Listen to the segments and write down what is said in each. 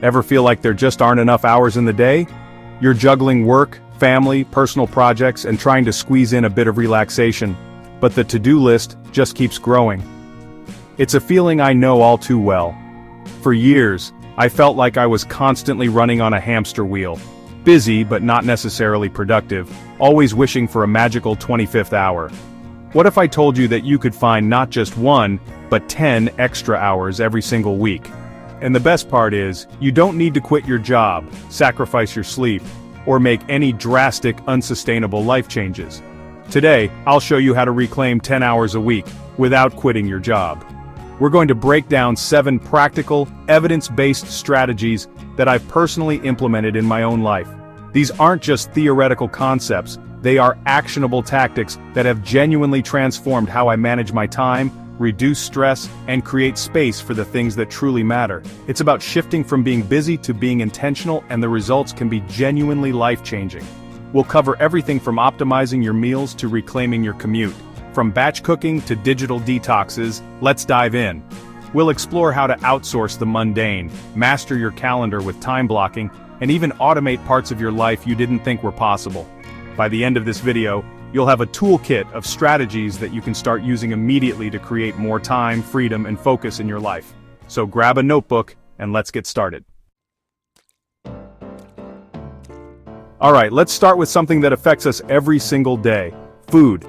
Ever feel like there just aren't enough hours in the day? You're juggling work, family, personal projects, and trying to squeeze in a bit of relaxation, but the to-do list just keeps growing. It's a feeling I know all too well. For years, I felt like I was constantly running on a hamster wheel. Busy but not necessarily productive, always wishing for a magical 25th hour. What if I told you that you could find not just 1, but 10 extra hours every single week? And the best part is, you don't need to quit your job, sacrifice your sleep, or make any drastic, unsustainable life changes. Today, I'll show you how to reclaim 10 hours a week, without quitting your job. We're going to break down 7 practical, evidence-based strategies that I've personally implemented in my own life. These aren't just theoretical concepts, they are actionable tactics that have genuinely transformed how I manage my time, reduce stress, and create space for the things that truly matter. It's about shifting from being busy to being intentional, and the results can be genuinely life-changing. We'll cover everything from optimizing your meals to reclaiming your commute. From batch cooking to digital detoxes, let's dive in. We'll explore how to outsource the mundane, master your calendar with time blocking, and even automate parts of your life you didn't think were possible. By the end of this video, you'll have a toolkit of strategies that you can start using immediately to create more time, freedom, and focus in your life. So grab a notebook, and let's get started. Alright, let's start with something that affects us every single day: food.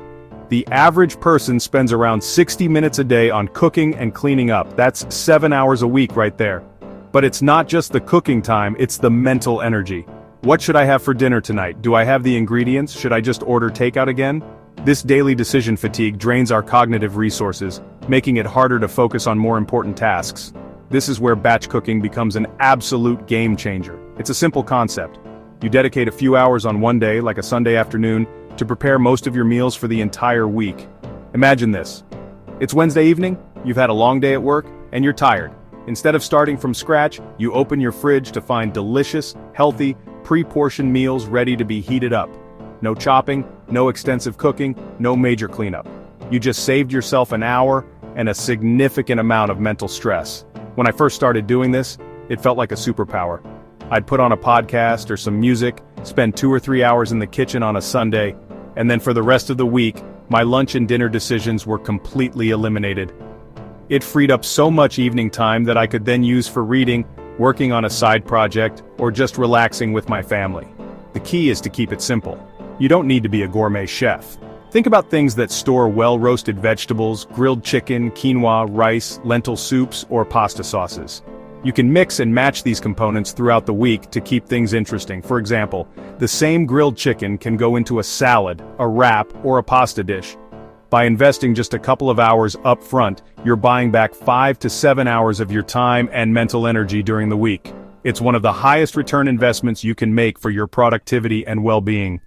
The average person spends around 60 minutes a day on cooking and cleaning up. That's 7 hours a week right there. But it's not just the cooking time, it's the mental energy. What should I have for dinner tonight? Do I have the ingredients? Should I just order takeout again? This daily decision fatigue drains our cognitive resources, making it harder to focus on more important tasks. This is where batch cooking becomes an absolute game changer. It's a simple concept. You dedicate a few hours on one day, like a Sunday afternoon, to prepare most of your meals for the entire week. Imagine this. It's Wednesday evening, you've had a long day at work, and you're tired. Instead of starting from scratch, you open your fridge to find delicious, healthy, pre-portioned meals ready to be heated up. No chopping, no extensive cooking, no major cleanup. You just saved yourself an hour and a significant amount of mental stress. When I first started doing this, it felt like a superpower. I'd put on a podcast or some music, spend 2 or 3 hours in the kitchen on a Sunday, and then for the rest of the week, my lunch and dinner decisions were completely eliminated. It freed up so much evening time that I could then use for reading, working on a side project, or just relaxing with my family. The key is to keep it simple. You don't need to be a gourmet chef. Think about things that store well-roasted vegetables, grilled chicken, quinoa, rice, lentil soups, or pasta sauces. You can mix and match these components throughout the week to keep things interesting. For example, the same grilled chicken can go into a salad, a wrap, or a pasta dish. By investing just a couple of hours up front, you're buying back 5 to 7 hours of your time and mental energy during the week. It's one of the highest return investments you can make for your productivity and well-being.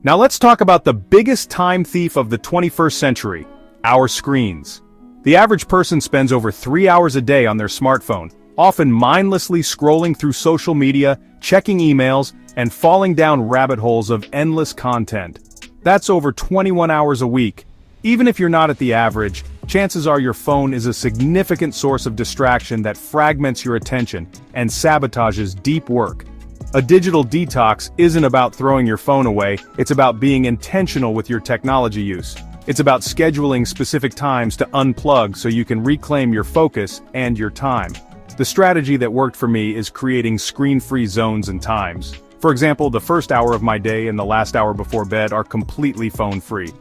Now let's talk about the biggest time thief of the 21st century: our screens. The average person spends over 3 hours a day on their smartphone, often mindlessly scrolling through social media, checking emails, and falling down rabbit holes of endless content. That's over 21 hours a week. Even if you're not at the average, chances are your phone is a significant source of distraction that fragments your attention and sabotages deep work. A digital detox isn't about throwing your phone away, it's about being intentional with your technology use. It's about scheduling specific times to unplug so you can reclaim your focus and your time. The strategy that worked for me is creating screen-free zones and times. For example, the first hour of my day and the last hour before bed are completely phone-free.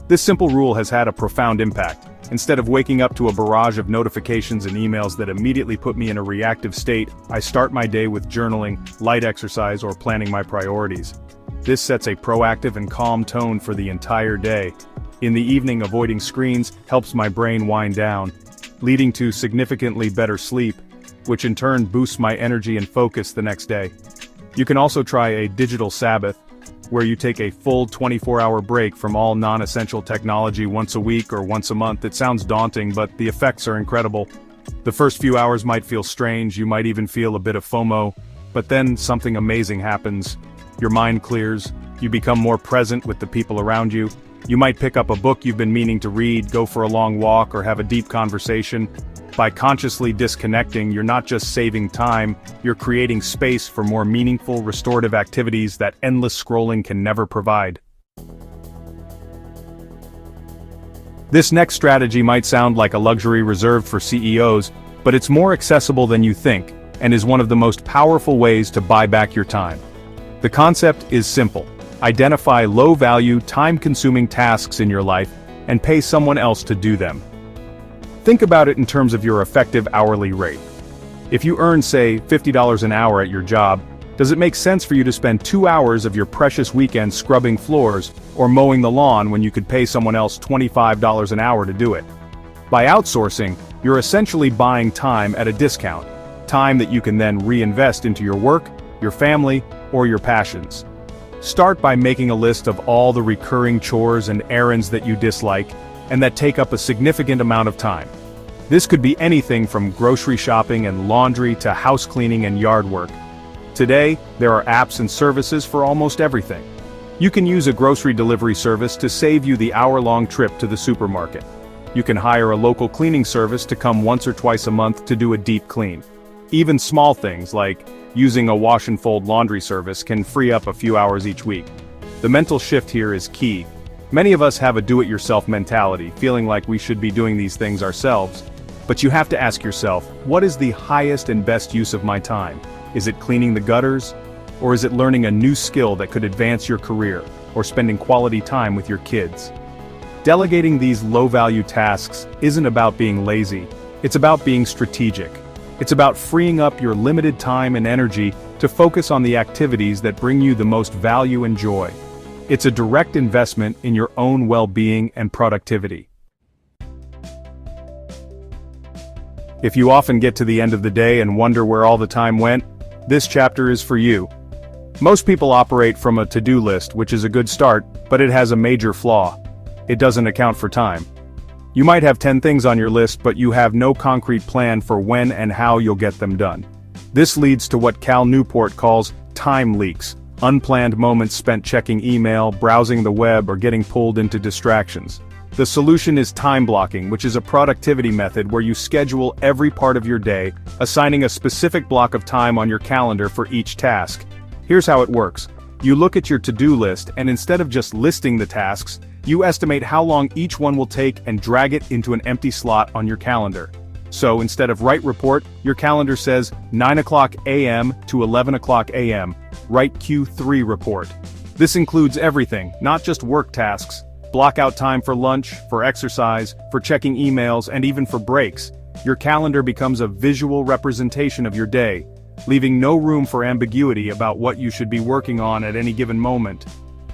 This simple rule has had a profound impact. Instead of waking up to a barrage of notifications and emails that immediately put me in a reactive state, I start my day with journaling, light exercise, or planning my priorities. This sets a proactive and calm tone for the entire day. In the evening, avoiding screens helps my brain wind down, leading to significantly better sleep, which in turn boosts my energy and focus the next day. You can also try a digital Sabbath, where you take a full 24-hour break from all non-essential technology once a week or once a month. It sounds daunting, but the effects are incredible. The first few hours might feel strange, you might even feel a bit of FOMO, but then something amazing happens. Your mind clears, you become more present with the people around you. You might pick up a book you've been meaning to read, go for a long walk, or have a deep conversation. By consciously disconnecting, you're not just saving time, you're creating space for more meaningful, restorative activities that endless scrolling can never provide. This next strategy might sound like a luxury reserved for CEOs, but it's more accessible than you think, and is one of the most powerful ways to buy back your time. The concept is simple. Identify low-value, time-consuming tasks in your life, and pay someone else to do them. Think about it in terms of your effective hourly rate. If you earn, say, $50 an hour at your job, does it make sense for you to spend 2 hours of your precious weekend scrubbing floors or mowing the lawn when you could pay someone else $25 an hour to do it? By outsourcing, you're essentially buying time at a discount, time that you can then reinvest into your work, your family, or your passions. Start by making a list of all the recurring chores and errands that you dislike, and that take up a significant amount of time. This could be anything from grocery shopping and laundry to house cleaning and yard work. Today, there are apps and services for almost everything. You can use a grocery delivery service to save you the hour-long trip to the supermarket. You can hire a local cleaning service to come once or twice a month to do a deep clean. Even small things like using a wash and fold laundry service can free up a few hours each week. The mental shift here is key. Many of us have a do-it-yourself mentality, feeling like we should be doing these things ourselves. But you have to ask yourself, what is the highest and best use of my time? Is it cleaning the gutters? Or is it learning a new skill that could advance your career, or spending quality time with your kids? Delegating these low-value tasks isn't about being lazy, it's about being strategic. It's about freeing up your limited time and energy to focus on the activities that bring you the most value and joy. It's a direct investment in your own well-being and productivity. If you often get to the end of the day and wonder where all the time went, this chapter is for you. Most people operate from a to-do list, which is a good start, but it has a major flaw. It doesn't account for time. You might have 10 things on your list, but you have no concrete plan for when and how you'll get them done. This leads to what Cal Newport calls time leaks, unplanned moments spent checking email, browsing the web, or getting pulled into distractions. The solution is time blocking, which is a productivity method where you schedule every part of your day, assigning a specific block of time on your calendar for each task. Here's how it works. You look at your to-do list, and instead of just listing the tasks, you estimate how long each one will take and drag it into an empty slot on your calendar. So instead of write report, your calendar says 9 o'clock a.m. to 11 o'clock a.m. Write Q3 report. This includes everything, not just work tasks. Block out time for lunch, for exercise, for checking emails, and even for breaks. Your calendar becomes a visual representation of your day, leaving no room for ambiguity about what you should be working on at any given moment.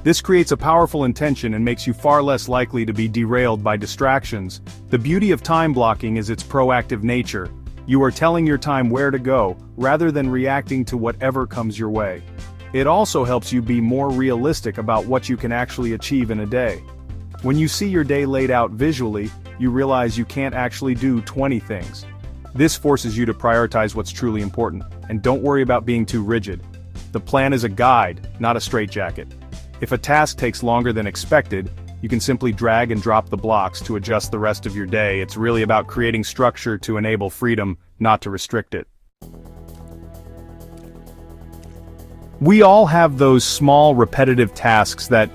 This creates a powerful intention and makes you far less likely to be derailed by distractions. The beauty of time blocking is its proactive nature. You are telling your time where to go, rather than reacting to whatever comes your way. It also helps you be more realistic about what you can actually achieve in a day. When you see your day laid out visually, you realize you can't actually do 20 things. This forces you to prioritize what's truly important, and don't worry about being too rigid. The plan is a guide, not a straitjacket. If a task takes longer than expected, you can simply drag and drop the blocks to adjust the rest of your day. It's really about creating structure to enable freedom, not to restrict it. We all have those small, repetitive tasks that,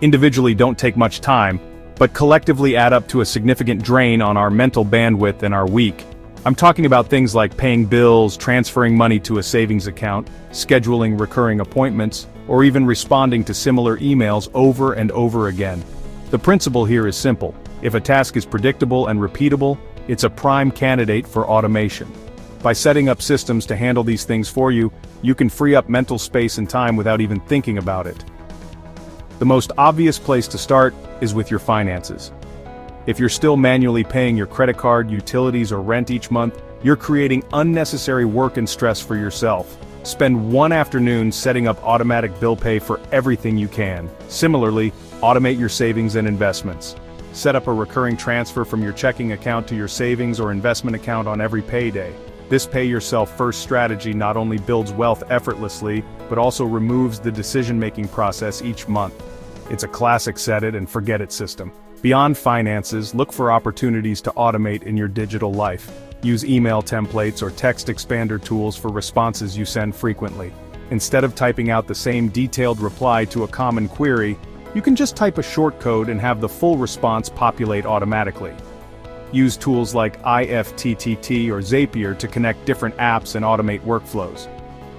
individually don't take much time, but collectively add up to a significant drain on our mental bandwidth and our week. I'm talking about things like paying bills, transferring money to a savings account, scheduling recurring appointments, or even responding to similar emails over and over again. The principle here is simple. If a task is predictable and repeatable, it's a prime candidate for automation. By setting up systems to handle these things for you, you can free up mental space and time without even thinking about it. The most obvious place to start is with your finances. If you're still manually paying your credit card, utilities, or rent each month, you're creating unnecessary work and stress for yourself. Spend one afternoon setting up automatic bill pay for everything you can. Similarly, automate your savings and investments. Set up a recurring transfer from your checking account to your savings or investment account on every payday. This pay-yourself-first strategy not only builds wealth effortlessly, but also removes the decision-making process each month. It's a classic set-it-and-forget-it system. Beyond finances, look for opportunities to automate in your digital life. Use email templates or text expander tools for responses you send frequently. Instead of typing out the same detailed reply to a common query, you can just type a short code and have the full response populate automatically. Use tools like IFTTT or Zapier to connect different apps and automate workflows.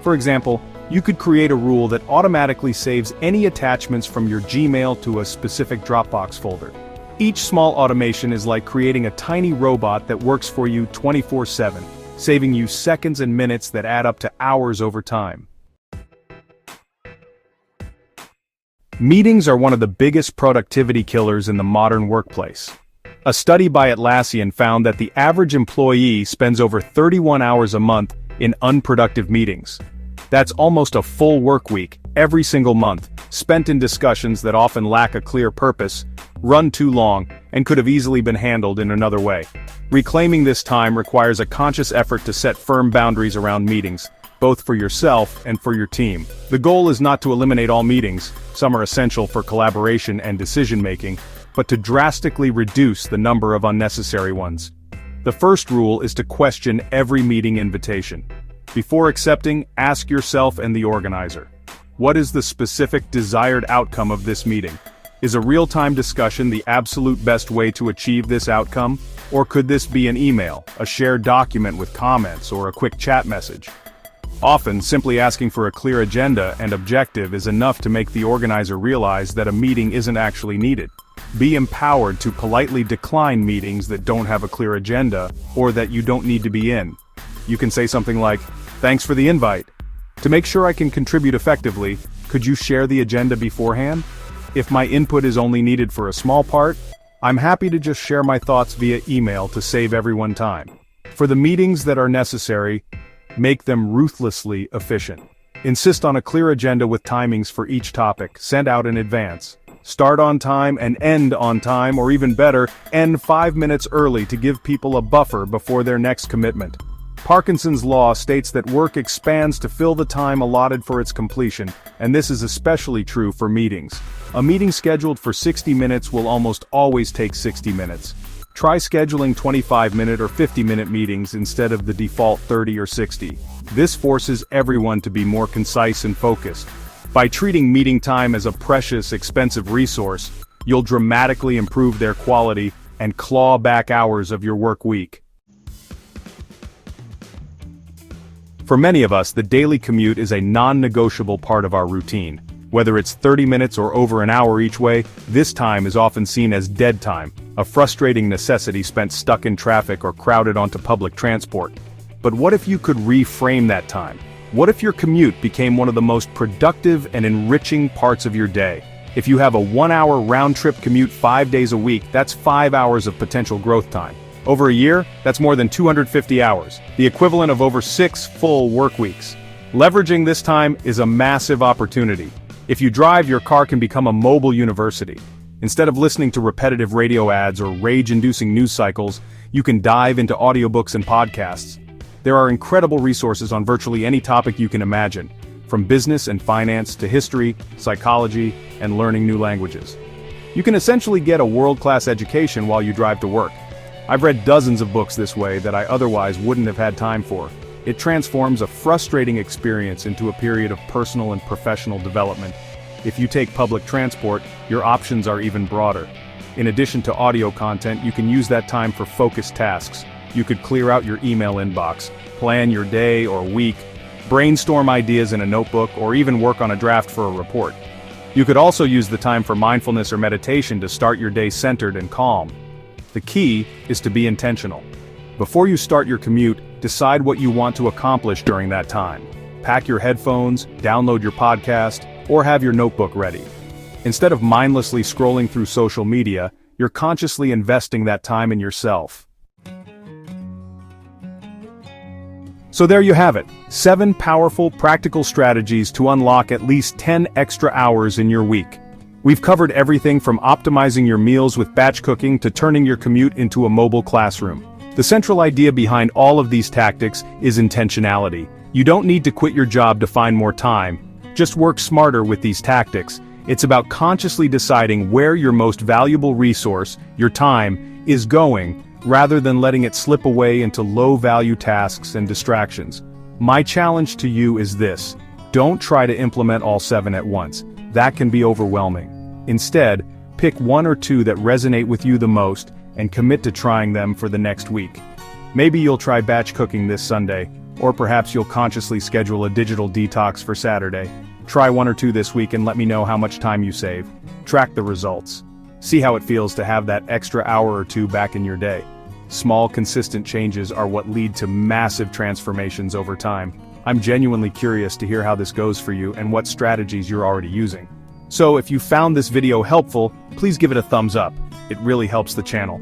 For example, you could create a rule that automatically saves any attachments from your Gmail to a specific Dropbox folder. Each small automation is like creating a tiny robot that works for you 24/7, saving you seconds and minutes that add up to hours over time. Meetings are one of the biggest productivity killers in the modern workplace. A study by Atlassian found that the average employee spends over 31 hours a month in unproductive meetings. That's almost a full work week, every single month, spent in discussions that often lack a clear purpose, run too long, and could have easily been handled in another way. Reclaiming this time requires a conscious effort to set firm boundaries around meetings, both for yourself and for your team. The goal is not to eliminate all meetings, some are essential for collaboration and decision-making, but to drastically reduce the number of unnecessary ones. The first rule is to question every meeting invitation. Before accepting, ask yourself and the organizer, what is the specific desired outcome of this meeting? Is a real-time discussion the absolute best way to achieve this outcome? Or could this be an email, a shared document with comments, or a quick chat message? Often, simply asking for a clear agenda and objective is enough to make the organizer realize that a meeting isn't actually needed. Be empowered to politely decline meetings that don't have a clear agenda, or that you don't need to be in. You can say something like, "Thanks for the invite. To make sure I can contribute effectively, could you share the agenda beforehand? If my input is only needed for a small part, I'm happy to just share my thoughts via email to save everyone time." For the meetings that are necessary, make them ruthlessly efficient. Insist on a clear agenda with timings for each topic, sent out in advance. Start on time and end on time, or even better, end 5 minutes early to give people a buffer before their next commitment. Parkinson's law states that work expands to fill the time allotted for its completion, and this is especially true for meetings. A meeting scheduled for 60 minutes will almost always take 60 minutes. Try scheduling 25-minute or 50-minute meetings instead of the default 30 or 60. This forces everyone to be more concise and focused. By treating meeting time as a precious, expensive resource, you'll dramatically improve their quality and claw back hours of your work week. For many of us, the daily commute is a non-negotiable part of our routine. Whether it's 30 minutes or over an hour each way, this time is often seen as dead time, a frustrating necessity spent stuck in traffic or crowded onto public transport. But what if you could reframe that time? What if your commute became one of the most productive and enriching parts of your day? If you have a 1-hour round-trip commute 5 days a week, that's 5 hours of potential growth time. Over a year, that's more than 250 hours, the equivalent of over 6 full work weeks. Leveraging this time is a massive opportunity. If you drive, your car can become a mobile university. Instead of listening to repetitive radio ads or rage-inducing news cycles, you can dive into audiobooks and podcasts. There are incredible resources on virtually any topic you can imagine, from business and finance to history, psychology, and learning new languages. You can essentially get a world-class education while you drive to work. I've read dozens of books this way that I otherwise wouldn't have had time for. It transforms a frustrating experience into a period of personal and professional development. If you take public transport, your options are even broader. In addition to audio content, you can use that time for focused tasks. You could clear out your email inbox, plan your day or week, brainstorm ideas in a notebook, or even work on a draft for a report. You could also use the time for mindfulness or meditation to start your day centered and calm. The key is to be intentional. Before you start your commute, decide what you want to accomplish during that time. Pack your headphones, download your podcast, or have your notebook ready. Instead of mindlessly scrolling through social media, you're consciously investing that time in yourself. So there you have it, 7 powerful, practical strategies to unlock at least 10 extra hours in your week. We've covered everything from optimizing your meals with batch cooking to turning your commute into a mobile classroom. The central idea behind all of these tactics is intentionality. You don't need to quit your job to find more time. Just work smarter with these tactics, It's about consciously deciding where your most valuable resource, your time, is going, rather than letting it slip away into low-value tasks and distractions. My challenge to you is this: don't try to implement all 7 at once. That can be overwhelming. Instead, pick 1 or 2 that resonate with you the most, and commit to trying them for the next week. Maybe you'll try batch cooking this Sunday, or perhaps you'll consciously schedule a digital detox for Saturday. Try 1 or 2 this week and let me know how much time you save. Track the results. See how it feels to have that extra hour or 2 back in your day. Small, consistent changes are what lead to massive transformations over time. I'm genuinely curious to hear how this goes for you and what strategies you're already using. So if you found this video helpful, please give it a thumbs up. It really helps the channel.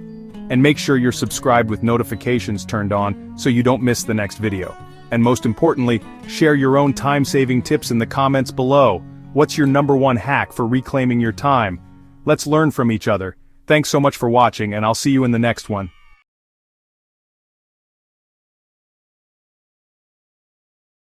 And make sure you're subscribed with notifications turned on so you don't miss the next video. And most importantly, share your own time-saving tips in the comments below. What's your #1 hack for reclaiming your time? Let's learn from each other. Thanks so much for watching, and I'll see you in the next one.